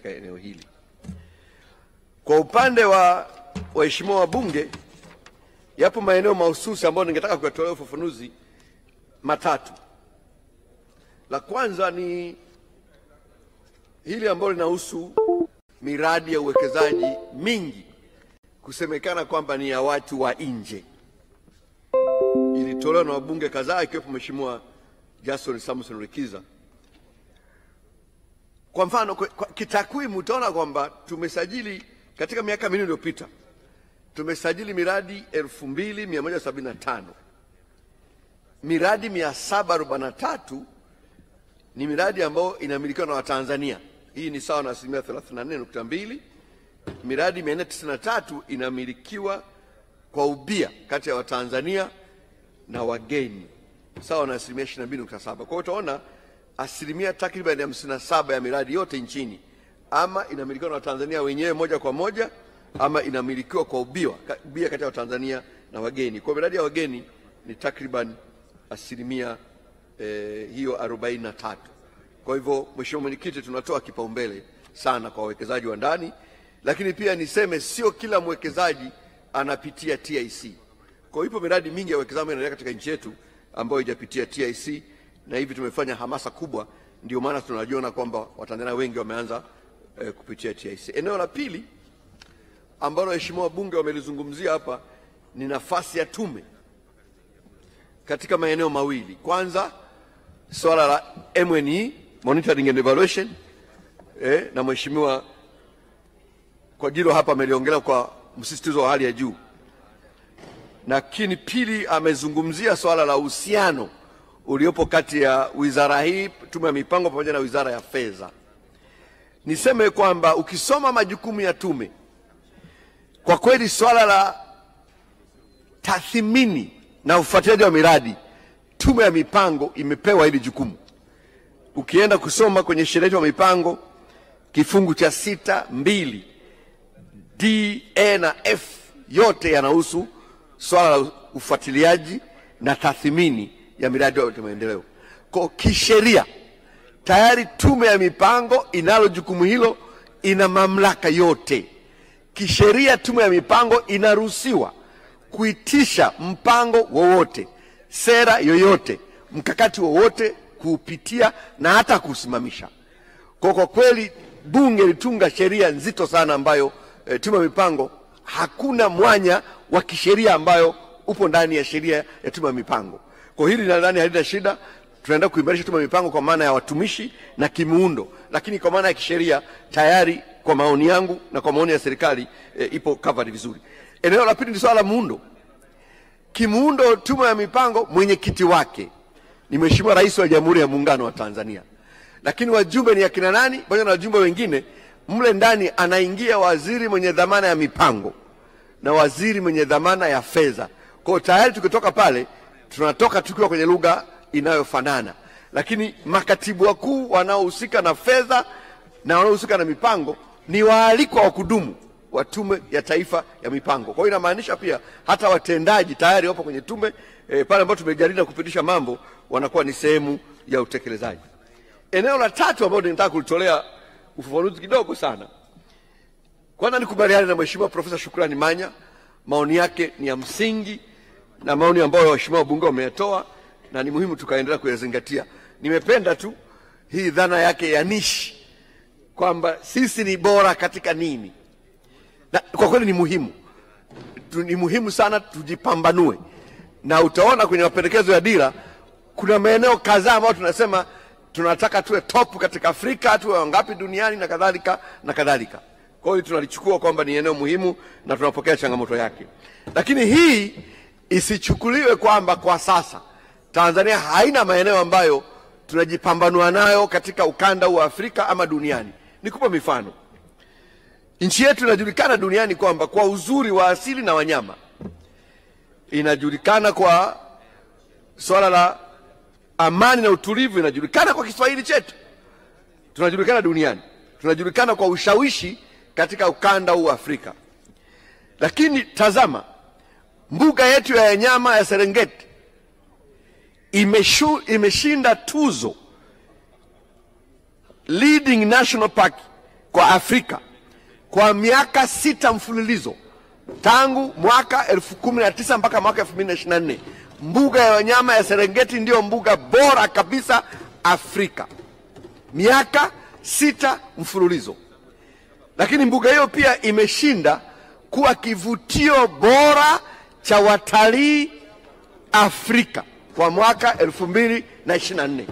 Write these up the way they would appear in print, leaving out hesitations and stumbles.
katika eneo hili. Kwa upande wa waheshimiwa wabunge, yapo maeneo mahususi ambayo ningetaka kuyatolea ufafanuzi matatu. La kwanza ni hili ambalo linahusu miradi ya uwekezaji mingi kusemekana kwamba ni ya watu wa nje. Ilitolewa na wabunge kadhaa ikiwepo Mheshimiwa Jason Samson Rikiza. Kwa mfano, kitakwimu utaona kwamba tumesajili katika miaka minne iliyopita tumesajili miradi 2175. Miradi 743 ni miradi ambayo inamilikiwa na Watanzania. Hii ni sawa na 34.2. Miradi 493 inamilikiwa kwa ubia kati ya Watanzania na wageni, sawa na 22.7. Kwa hiyo utaona asilimia takriban 57 ya miradi yote nchini ama inamilikiwa na Watanzania wenyewe moja kwa moja ama inamilikiwa kwa ubia kati ya Watanzania na wageni. Kwa miradi ya wageni ni takriban asilimia hiyo 43. Kwa hivyo Mheshimiwa Mwenyekiti, tunatoa kipaumbele sana kwa wawekezaji wa ndani, lakini pia niseme sio kila mwekezaji anapitia TIC. Kwa hivyo miradi mingi ya uwekezaji inaendelea katika nchi yetu ambayo haijapitia TIC, na hivi tumefanya hamasa kubwa, ndio maana tunajiona kwamba Watanzania wengi wameanza kupitia TIC. Eneo la pili ambalo waheshimiwa wabunge wamelizungumzia hapa ni nafasi ya tume katika maeneo mawili. Kwanza, swala la M&E, monitoring and evaluation, na Mheshimiwa Kwajilo hapa ameliongelea kwa msisitizo wa hali ya juu. Lakini pili, amezungumzia swala la uhusiano uliopo kati ya wizara hii, tume ya mipango, pamoja na wizara ya fedha. Niseme kwamba ukisoma majukumu ya tume, kwa kweli swala la tathmini na ufuatiliaji wa miradi, tume ya mipango imepewa hili jukumu. Ukienda kusoma kwenye sheria ya mipango kifungu cha 6(2) D, E na F, yote yanahusu swala la ufuatiliaji na tathmini ya miradi ya maendeleo. Kwa kisheria tayari tume ya mipango inalo jukumu hilo, ina mamlaka yote. Kisheria tume ya mipango inaruhusiwa kuitisha mpango wowote, sera yoyote, mkakati wowote, kuupitia na hata kusimamisha. Kwa kweli bunge litunga sheria nzito sana ambayo tume ya mipango hakuna mwanya wa kisheria ambayo upo ndani ya sheria ya tume ya mipango. Kwa hili nadhani halina shida. Tunaenda kuimarisha tume ya mipango kwa maana ya watumishi na kimuundo, lakini kwa maana ya kisheria tayari, kwa maoni yangu na kwa maoni ya serikali, ipo covered vizuri. Eneo la pili ni swala la muundo. Kimuundo, tume ya mipango mwenyekiti wake ni Mheshimiwa Rais wa Jamhuri ya Muungano wa Tanzania, lakini wajumbe ni akina nani? Pamoja na wajumbe wengine, mle ndani anaingia waziri mwenye dhamana ya mipango na waziri mwenye dhamana ya fedha. Kwa tayari tukitoka pale tunatoka tukiwa kwenye lugha inayofanana, lakini makatibu wakuu wanaohusika na fedha na wanaohusika na mipango ni waalikwa wa kudumu wa Tume ya Taifa ya Mipango. Kwa hiyo inamaanisha pia hata watendaji tayari wapo kwenye tume pale ambapo tumejadili kupitisha mambo, wanakuwa ni sehemu ya utekelezaji. Eneo la tatu ambalo ninataka kulitolea ufafanuzi kidogo sana, kwanza nikubaliana na Mheshimiwa Profesa Shukrani Manya, maoni yake ni ya msingi na maoni ambayo waheshimiwa wabunge wameyatoa na ni muhimu tukaendelea kuyazingatia. Nimependa tu hii dhana yake ya nishi kwamba sisi ni bora katika nini, na kwa kweli ni muhimu. Ni muhimu sana tujipambanue, na utaona kwenye mapendekezo ya dira kuna maeneo kadhaa ambayo tunasema tunataka tuwe top katika Afrika, tuwe wangapi duniani na kadhalika na kadhalika. Kwa hiyo tunalichukua kwamba ni eneo muhimu na tunapokea changamoto yake, lakini hii isichukuliwe kwamba kwa sasa Tanzania haina maeneo ambayo tunajipambanua nayo katika ukanda wa Afrika ama duniani. Nikupa mifano. Nchi yetu inajulikana duniani kwamba kwa uzuri wa asili na wanyama, inajulikana kwa swala la amani na utulivu, inajulikana kwa Kiswahili chetu, tunajulikana duniani, tunajulikana kwa ushawishi katika ukanda wa Afrika. Lakini tazama, mbuga yetu ya wanyama ya Serengeti imeshinda tuzo leading national park kwa Afrika kwa miaka 6 mfululizo tangu mwaka 2019 mpaka mwaka 2024. Mbuga ya wanyama ya Serengeti ndio mbuga bora kabisa Afrika, miaka 6 mfululizo. Lakini mbuga hiyo pia imeshinda kuwa kivutio bora cha watalii Afrika kwa mwaka 2024.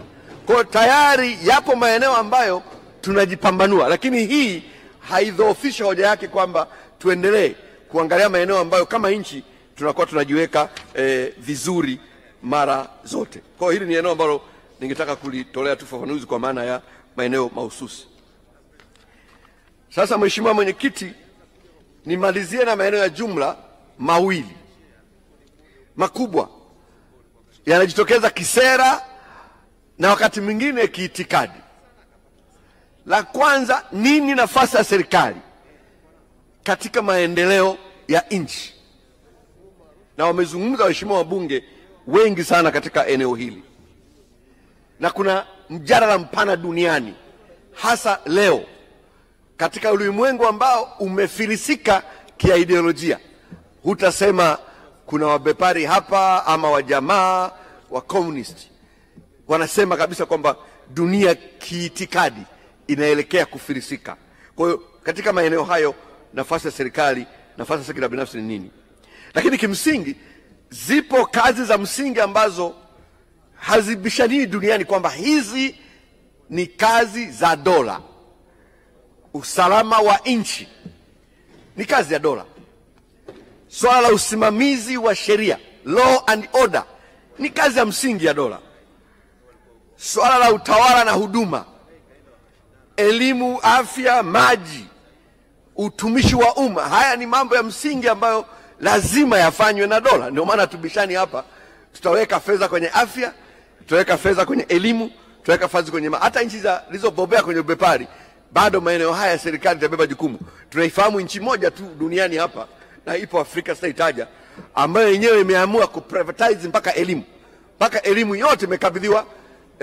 Kwa tayari yapo maeneo ambayo tunajipambanua, lakini hii haidhoofisha hoja yake kwamba tuendelee kuangalia maeneo ambayo kama nchi tunakuwa tunajiweka vizuri mara zote. Kwa hili ni eneo ambalo ningetaka kulitolea tu ufafanuzi kwa maana ya maeneo mahususi. Sasa Mheshimiwa Mwenyekiti, nimalizie na maeneo ya jumla mawili makubwa yanajitokeza kisera na wakati mwingine kiitikadi. La kwanza, nini nafasi ya serikali katika maendeleo ya nchi? Na wamezungumza waheshimiwa wabunge wengi sana katika eneo hili, na kuna mjadala mpana duniani, hasa leo katika ulimwengu ambao umefilisika kiideolojia. Hutasema kuna wabepari hapa ama wajamaa wa communist, wanasema kabisa kwamba dunia kiitikadi inaelekea kufilisika. Kwa hiyo katika maeneo hayo nafasi ya serikali, nafasi ya sekta binafsi ni nini? Lakini kimsingi zipo kazi za msingi ambazo hazibishani duniani kwamba hizi ni kazi za dola. Usalama wa nchi ni kazi ya dola. Swala la usimamizi wa sheria, law and order, ni kazi ya msingi ya dola. Swala la utawala na huduma, elimu, afya, maji, utumishi wa umma, haya ni mambo ya msingi ambayo lazima yafanywe na dola. Ndio maana tubishani hapa, tutaweka fedha kwenye afya, tutaweka fedha kwenye elimu, tutaweka fedha kwenye hata nchi zilizobobea kwenye ubepari, bado maeneo haya serikali itabeba jukumu. Tunaifahamu nchi moja tu duniani hapa, na ipo Afrika sitaitaja, ambayo yenyewe imeamua kuprivatize mpaka elimu yote imekabidhiwa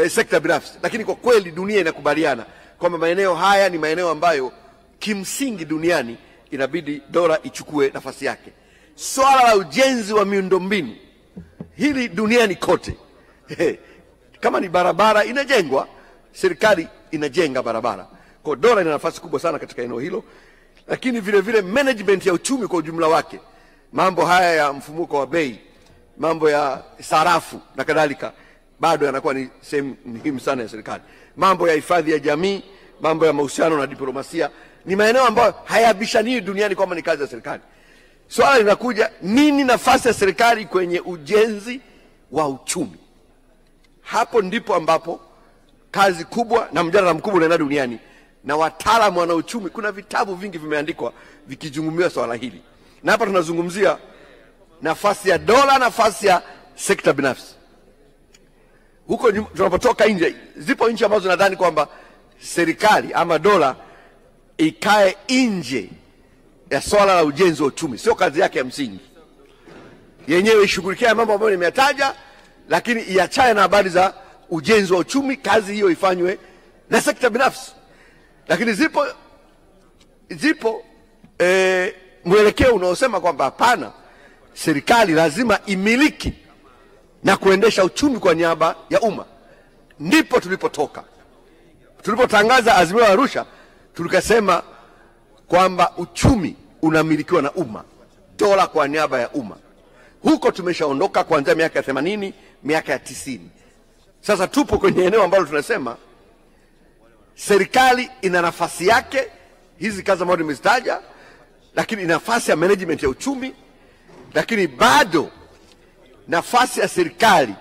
sekta binafsi. Lakini kwa kweli dunia inakubaliana kwamba maeneo haya ni maeneo ambayo kimsingi duniani inabidi dola ichukue nafasi yake. Swala la ujenzi wa miundombinu, hili duniani kote kama ni barabara inajengwa, serikali inajenga barabara. Kwa dola ina nafasi kubwa sana katika eneo hilo. Lakini vile vile management ya uchumi kwa ujumla wake, mambo haya ya mfumuko wa bei, mambo ya sarafu na kadhalika, bado yanakuwa ni sehemu muhimu sana ya serikali. Mambo ya hifadhi ya jamii, mambo ya mahusiano na diplomasia, ni maeneo ambayo hayabishani duniani kwamba ni kazi ya serikali. Swala linakuja, nini nafasi ya serikali kwenye ujenzi wa uchumi? Hapo ndipo ambapo kazi kubwa na mjadala mkubwa unaenda duniani, na wataalamu wana uchumi, kuna vitabu vingi vimeandikwa vikizungumzia swala hili. Na hapa tunazungumzia nafasi ya dola, nafasi ya sekta binafsi. Huko tunapotoka nje, zipo nchi ambazo nadhani kwamba serikali ama dola ikae nje ya swala la ujenzi wa uchumi, sio kazi yake ya msingi. Yenyewe ishughulikia mambo ambayo nimeyataja, lakini iachane na habari za ujenzi wa uchumi, kazi hiyo ifanywe na sekta binafsi. Lakini zipo mwelekeo unaosema kwamba hapana, serikali lazima imiliki na kuendesha uchumi kwa niaba ya umma. Ndipo tulipotoka. Tulipotangaza Azimio la Arusha, tulikasema kwamba uchumi unamilikiwa na umma, dola kwa niaba ya umma. Huko tumeshaondoka kuanzia miaka ya 80, miaka ya 90. Sasa tupo kwenye eneo ambalo tunasema serikali ina nafasi yake, hizi kazi ambazo nimezitaja, lakini ina nafasi ya management ya uchumi, lakini bado nafasi ya serikali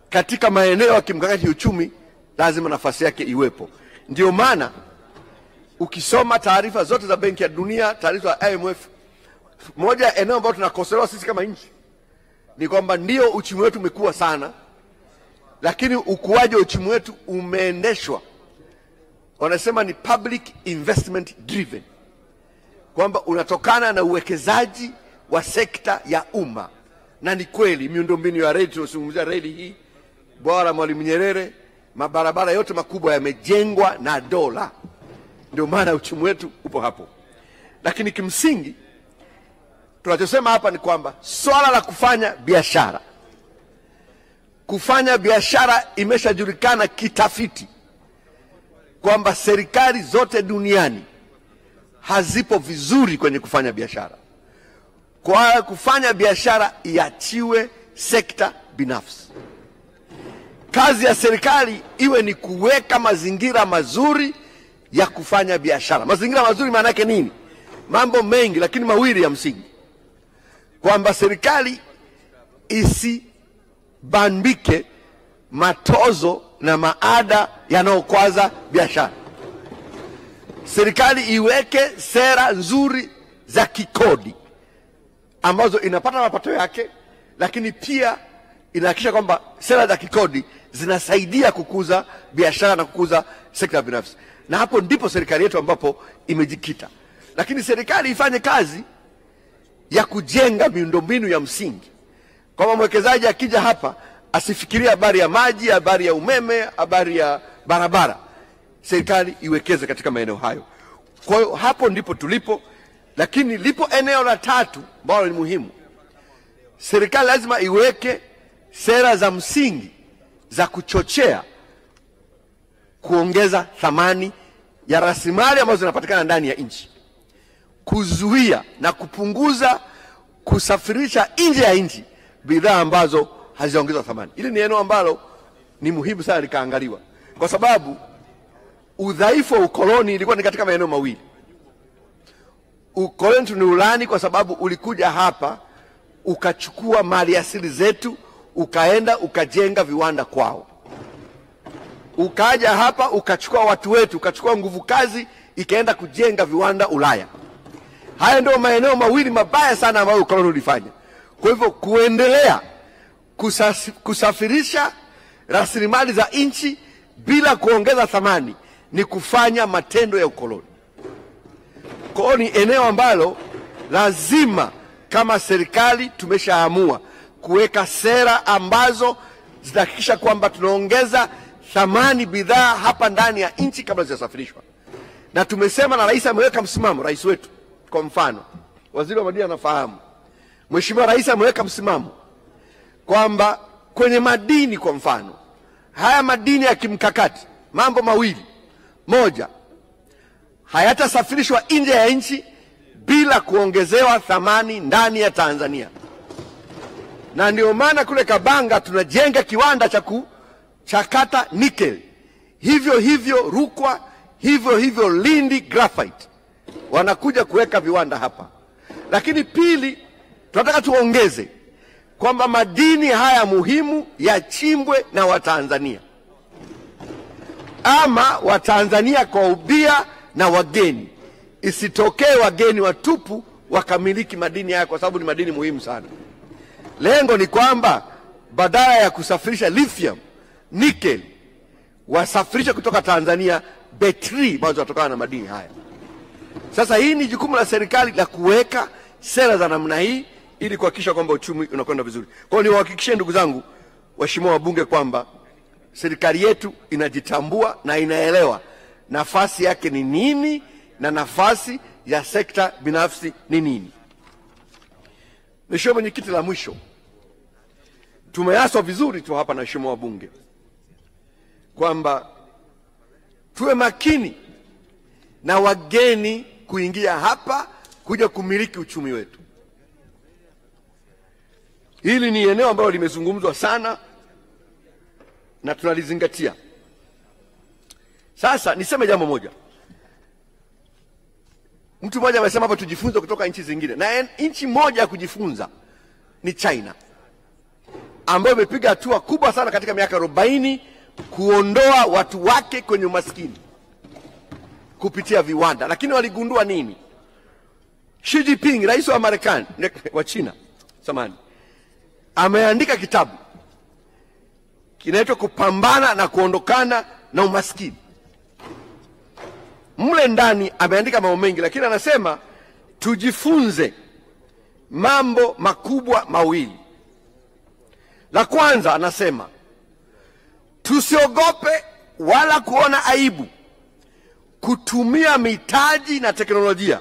katika maeneo ya kimkakati ya uchumi lazima nafasi yake iwepo. Ndio maana ukisoma taarifa zote za Benki ya Dunia, taarifa ya IMF, moja ya eneo ambalo tunakosolewa sisi kama nchi ni kwamba ndio uchumi wetu umekuwa sana, lakini ukuaji wa uchumi wetu umeendeshwa, wanasema ni public investment driven, kwamba unatokana na uwekezaji wa sekta ya umma. Na ni kweli miundombinu ya reli, tunazungumzia reli hii, bwawa la Mwalimu Nyerere, mabarabara yote makubwa yamejengwa na dola. ndio maana uchumi wetu upo hapo. Lakini kimsingi tunachosema hapa ni kwamba swala la kufanya biashara imeshajulikana kitafiti kwamba serikali zote duniani hazipo vizuri kwenye kufanya biashara. Kwa kufanya biashara iachiwe sekta binafsi. Kazi ya serikali iwe ni kuweka mazingira mazuri ya kufanya biashara. Mazingira mazuri maana yake nini? Mambo mengi, lakini mawili ya msingi. Kwamba serikali isibandike matozo na maada yanayokwaza biashara. Serikali iweke sera nzuri za kikodi ambazo inapata mapato yake, lakini pia inahakikisha kwamba sera za kikodi zinasaidia kukuza biashara na kukuza sekta binafsi. Na hapo ndipo serikali yetu ambapo imejikita. Lakini serikali ifanye kazi ya kujenga miundombinu ya msingi. Kama mwekezaji akija hapa asifikirie habari ya maji, habari ya umeme, habari ya barabara. Serikali iwekeze katika maeneo hayo. Kwa hiyo hapo ndipo tulipo. Lakini lipo eneo la tatu ambalo ni muhimu. Serikali lazima iweke sera za msingi za kuchochea kuongeza thamani ya rasilimali ambazo zinapatikana ndani ya nchi, kuzuia na kupunguza kusafirisha nje ya nchi bidhaa ambazo haziongezwa thamani. Hili ni eneo ambalo ni muhimu sana likaangaliwa, kwa sababu udhaifu wa ukoloni ilikuwa ni katika maeneo mawili. Ukoloni tuliulani kwa sababu ulikuja hapa ukachukua mali asili zetu, ukaenda ukajenga viwanda kwao. Ukaja hapa ukachukua watu wetu, ukachukua nguvu kazi, ikaenda kujenga viwanda Ulaya. Haya ndio maeneo mawili mabaya sana ambayo ukoloni ulifanya. Kwa hivyo kuendelea kusafirisha rasilimali za nchi bila kuongeza thamani ni kufanya matendo ya ukoloni. Kwa ni eneo ambalo lazima kama serikali tumeshaamua kuweka sera ambazo zitahakikisha kwamba tunaongeza thamani bidhaa hapa ndani ya nchi kabla zisafirishwa. Na tumesema, na rais ameweka msimamo, rais wetu kwa mfano, waziri wa madini anafahamu, Mheshimiwa Rais ameweka msimamo kwamba kwenye madini kwa mfano, haya madini ya kimkakati, mambo mawili. Moja, hayatasafirishwa nje ya nchi bila kuongezewa thamani ndani ya Tanzania. Na ndio maana kule Kabanga tunajenga kiwanda cha kuchakata nickel. Hivyo hivyo Rukwa, hivyo hivyo Lindi Graphite wanakuja kuweka viwanda hapa. Lakini pili, tunataka tuongeze kwamba madini haya muhimu yachimbwe na Watanzania, ama Watanzania kwa ubia na wageni. Isitokee wageni watupu wakamiliki madini haya, kwa sababu ni madini muhimu sana. Lengo ni kwamba badala ya kusafirisha lithium, nickel, wasafirisha kutoka Tanzania betri ambazo zinatokana na madini haya. Sasa hii ni jukumu la serikali la kuweka sera za namna hii ili kuhakikisha kwamba uchumi unakwenda vizuri. Kwa hiyo niwahakikishie ndugu zangu waheshimiwa wabunge kwamba serikali yetu inajitambua na inaelewa nafasi yake ni nini na nafasi ya sekta binafsi ni nini. Mheshimiwa Mwenyekiti, la mwisho, tumeaswa vizuri tu hapa na waheshimiwa wabunge kwamba tuwe makini na wageni kuingia hapa kuja kumiliki uchumi wetu. Hili ni eneo ambalo limezungumzwa sana na tunalizingatia. Sasa niseme jambo moja. Mtu mmoja amesema hapa tujifunze kutoka nchi zingine, na nchi moja ya kujifunza ni China, ambayo imepiga hatua kubwa sana katika miaka 40 kuondoa watu wake kwenye umaskini kupitia viwanda. Lakini waligundua nini? Xi Jinping, rais wa Marekani, wa China, samani, ameandika kitabu kinaitwa Kupambana na Kuondokana na Umaskini. Mle ndani ameandika mambo mengi, lakini anasema tujifunze mambo makubwa mawili. La kwanza, anasema tusiogope wala kuona aibu kutumia mitaji na teknolojia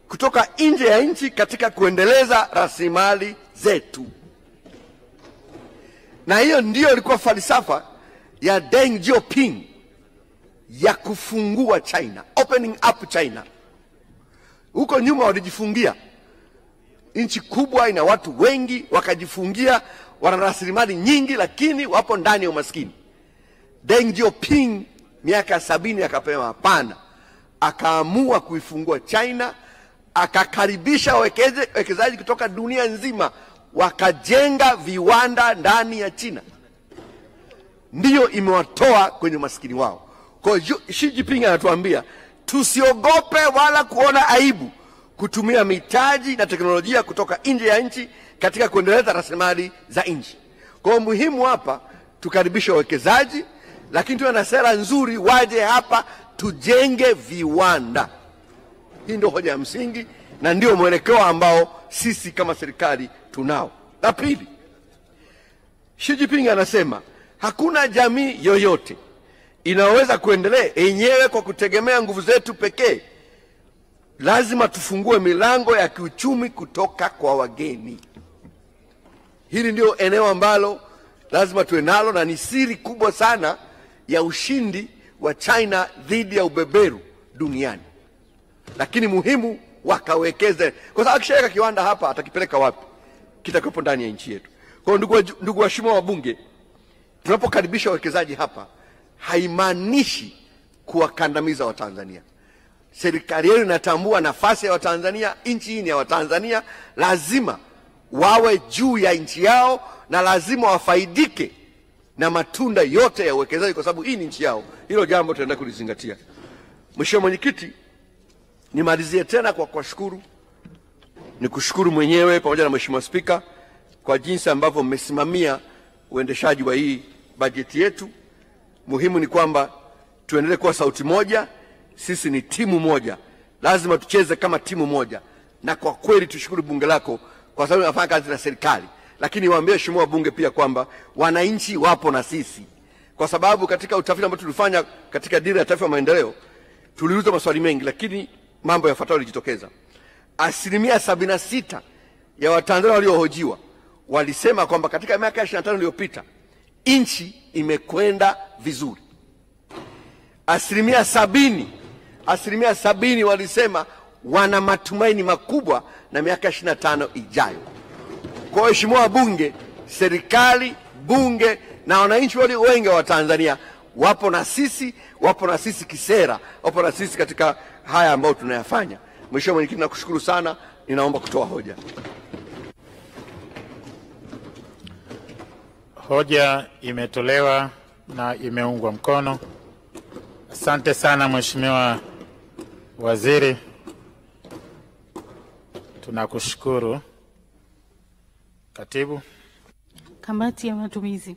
kutoka nje ya nchi katika kuendeleza rasilimali zetu. Na hiyo ndiyo ilikuwa falsafa ya Deng Xiaoping ya kufungua China, opening up China. Huko nyuma walijifungia, nchi kubwa ina watu wengi, wakajifungia, wana rasilimali nyingi, lakini wapo ndani ya umaskini. Deng Xiaoping miaka 70 akapewa hapana, akaamua kuifungua China, akakaribisha wekezaji kutoka dunia nzima, wakajenga viwanda ndani ya China. Ndiyo imewatoa kwenye umaskini wao. Kwa hiyo Xi Jinping anatuambia tusiogope wala kuona aibu kutumia mitaji na teknolojia kutoka nje ya nchi katika kuendeleza rasilimali za nchi. Kwa hiyo muhimu hapa tukaribishe wawekezaji, lakini tuwe na sera nzuri, waje hapa tujenge viwanda. Hii ndio hoja ya msingi na ndio mwelekeo ambao sisi kama serikali tunao. La pili, Xi Jinping anasema hakuna jamii yoyote inaweza kuendelea yenyewe kwa kutegemea nguvu zetu pekee. Lazima tufungue milango ya kiuchumi kutoka kwa wageni. Hili ndio eneo ambalo lazima tuwe nalo, na ni siri kubwa sana ya ushindi wa China dhidi ya ubeberu duniani. Lakini muhimu wakawekeze, kwa sababu akishaweka kiwanda hapa atakipeleka wapi? Kitakuwepo ndani ya nchi yetu. Kwa hiyo ndugu waheshimiwa wabunge, tunapokaribisha wawekezaji hapa haimaanishi kuwakandamiza Watanzania. Serikali yenu inatambua nafasi ya Watanzania, nchi hii ni ya Watanzania, lazima wawe juu ya nchi yao na lazima wafaidike na matunda yote ya uwekezaji kwa sababu hii ni nchi yao. Hilo jambo tutaenda kulizingatia. Mheshimiwa Mwenyekiti, nimalizie tena kwa kuwashukuru. Nikushukuru mwenyewe pamoja na Mheshimiwa Spika kwa jinsi ambavyo mmesimamia uendeshaji wa hii bajeti yetu. Muhimu ni kwamba tuendelee kuwa sauti moja. Sisi ni timu moja, lazima tucheze kama timu moja. Na kwa kweli tushukuru bunge lako kwa sababu unafanya kazi na serikali, lakini waambie Mheshimiwa bunge pia kwamba wananchi wapo na sisi, kwa sababu katika utafiti ambao tulifanya katika dira ya taifa ya maendeleo tuliuliza maswali mengi, lakini mambo yafuatayo yalijitokeza. 76% ya Watanzania waliohojiwa walisema kwamba katika miaka 25 iliyopita nchi imekwenda vizuri. 70% walisema wana matumaini makubwa na miaka 25 ijayo. Kwa Mheshimiwa bunge, serikali, bunge na wananchi walio wengi wa Tanzania wapo na sisi kisera, wapo na sisi katika haya ambayo tunayafanya. Mheshimiwa Mwenyekiti, nakushukuru sana. Ninaomba kutoa hoja. Hoja imetolewa na imeungwa mkono. Asante sana Mheshimiwa Waziri. Tunakushukuru. Katibu. Kamati ya matumizi.